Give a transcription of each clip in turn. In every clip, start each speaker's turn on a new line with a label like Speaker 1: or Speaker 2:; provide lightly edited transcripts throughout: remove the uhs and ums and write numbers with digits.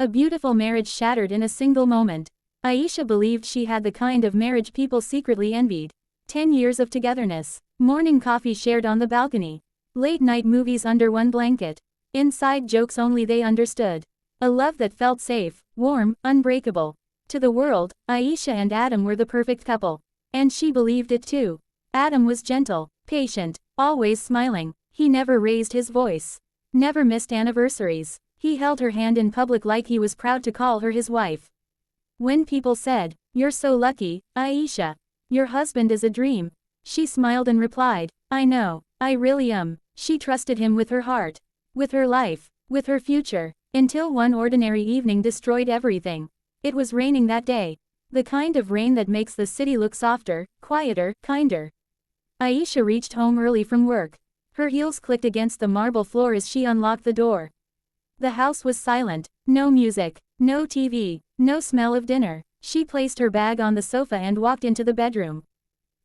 Speaker 1: A beautiful marriage shattered in a single moment. Aisha believed she had the kind of marriage people secretly envied. 10 years of togetherness. Morning coffee shared on the balcony. Late night movies under one blanket. Inside jokes only they understood. A love that felt safe, warm, unbreakable. To the world, Aisha and Adam were the perfect couple. And she believed it too. Adam was gentle, patient, always smiling. He never raised his voice. Never missed anniversaries. He held her hand in public like he was proud to call her his wife. When people said, "You're so lucky, Aisha. Your husband is a dream," she smiled and replied, "I know, I really am." She trusted him with her heart, with her life, with her future, until one ordinary evening destroyed everything. It was raining that day. The kind of rain that makes the city look softer, quieter, kinder. Aisha reached home early from work. Her heels clicked against the marble floor as she unlocked the door. The house was silent. No music, no TV, no smell of dinner. She placed her bag on the sofa and walked into the bedroom.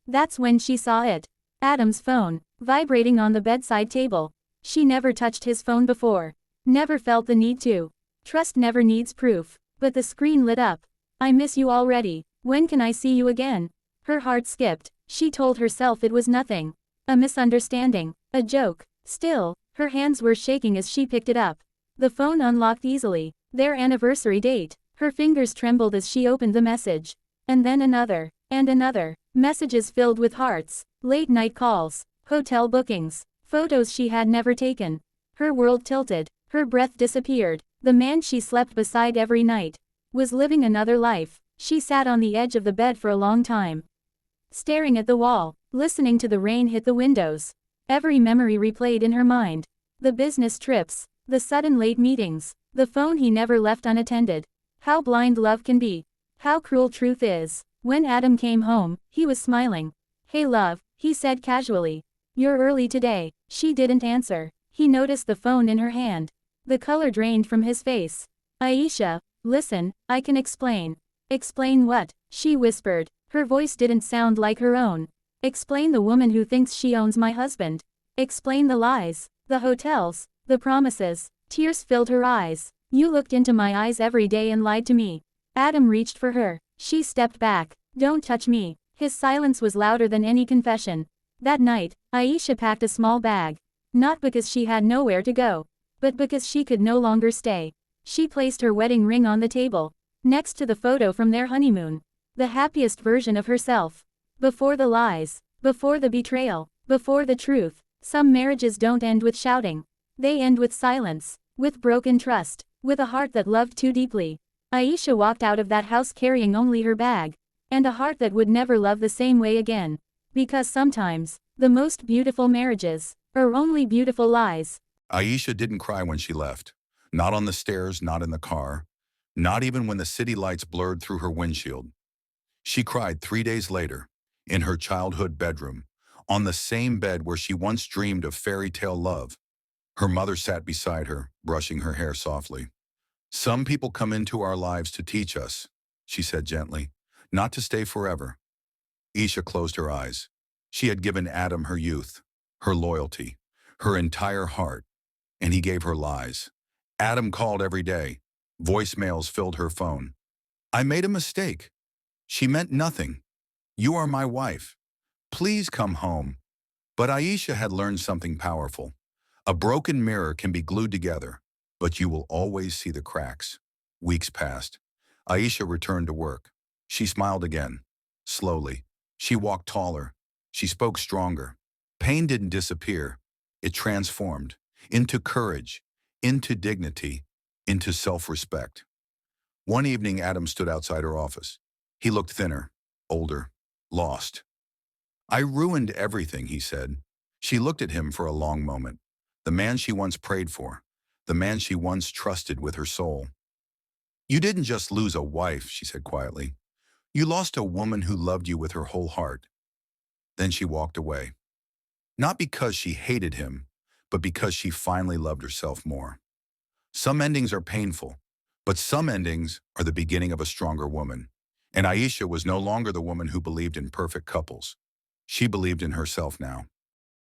Speaker 1: That's when she saw it. Adam's phone, vibrating on the bedside table. She never touched his phone before. Never felt the need to. Trust never needs proof. But the screen lit up. "I miss you already. When can I see you again?" Her heart skipped. She told herself it was nothing. A misunderstanding. A joke. Still, her hands were shaking as she picked it up. The phone unlocked easily. Their anniversary date. Her fingers trembled as she opened the message. And then another. And another. Messages filled with hearts. Late night calls. Hotel bookings. Photos she had never taken. Her world tilted. Her breath disappeared. The man she slept beside every night was living another life. She sat on the edge of the bed for a long time, staring at the wall, listening to the rain hit the windows. Every memory replayed in her mind. The business trips, the sudden late meetings, the phone he never left unattended. How blind love can be. How cruel truth is. When Adam came home, he was smiling. "Hey love," he said casually. "You're early today." She didn't answer. He noticed the phone in her hand. The color drained from his face. "Aisha, listen, I can explain." "Explain what?" she whispered. Her voice didn't sound like her own. "Explain the woman who thinks she owns my husband. Explain the lies, the hotels, the promises." Tears filled her eyes. "You looked into my eyes every day and lied to me." Adam reached for her. She stepped back. "Don't touch me." His silence was louder than any confession. That night, Aisha packed a small bag. Not because she had nowhere to go, but because she could no longer stay. She placed her wedding ring on the table, next to the photo from their honeymoon. The happiest version of herself. Before the lies, before the betrayal, before the truth. Some marriages don't end with shouting. They end with silence, with broken trust, with a heart that loved too deeply. Aisha walked out of that house carrying only her bag, and a heart that would never love the same way again. Because sometimes, the most beautiful marriages are only beautiful lies.
Speaker 2: Aisha didn't cry when she left. Not on the stairs, not in the car. Not even when the city lights blurred through her windshield. She cried 3 days later, in her childhood bedroom, on the same bed where she once dreamed of fairy tale love. Her mother sat beside her, brushing her hair softly. "Some people come into our lives to teach us," she said gently, "not to stay forever." Aisha closed her eyes. She had given Adam her youth, her loyalty, her entire heart, and he gave her lies. Adam called every day. Voicemails filled her phone. "I made a mistake. She meant nothing. You are my wife. Please come home." But Aisha had learned something powerful. A broken mirror can be glued together, but you will always see the cracks. Weeks passed. Aisha returned to work. She smiled again. Slowly. She walked taller. She spoke stronger. Pain didn't disappear. It transformed into courage, into dignity, into self-respect. One evening, Adam stood outside her office. He looked thinner, older, lost. "I ruined everything," he said. She looked at him for a long moment. The man she once prayed for, the man she once trusted with her soul. "You didn't just lose a wife," she said quietly. "You lost a woman who loved you with her whole heart." Then she walked away. Not because she hated him, but because she finally loved herself more. Some endings are painful, but some endings are the beginning of a stronger woman. And Aisha was no longer the woman who believed in perfect couples. She believed in herself now.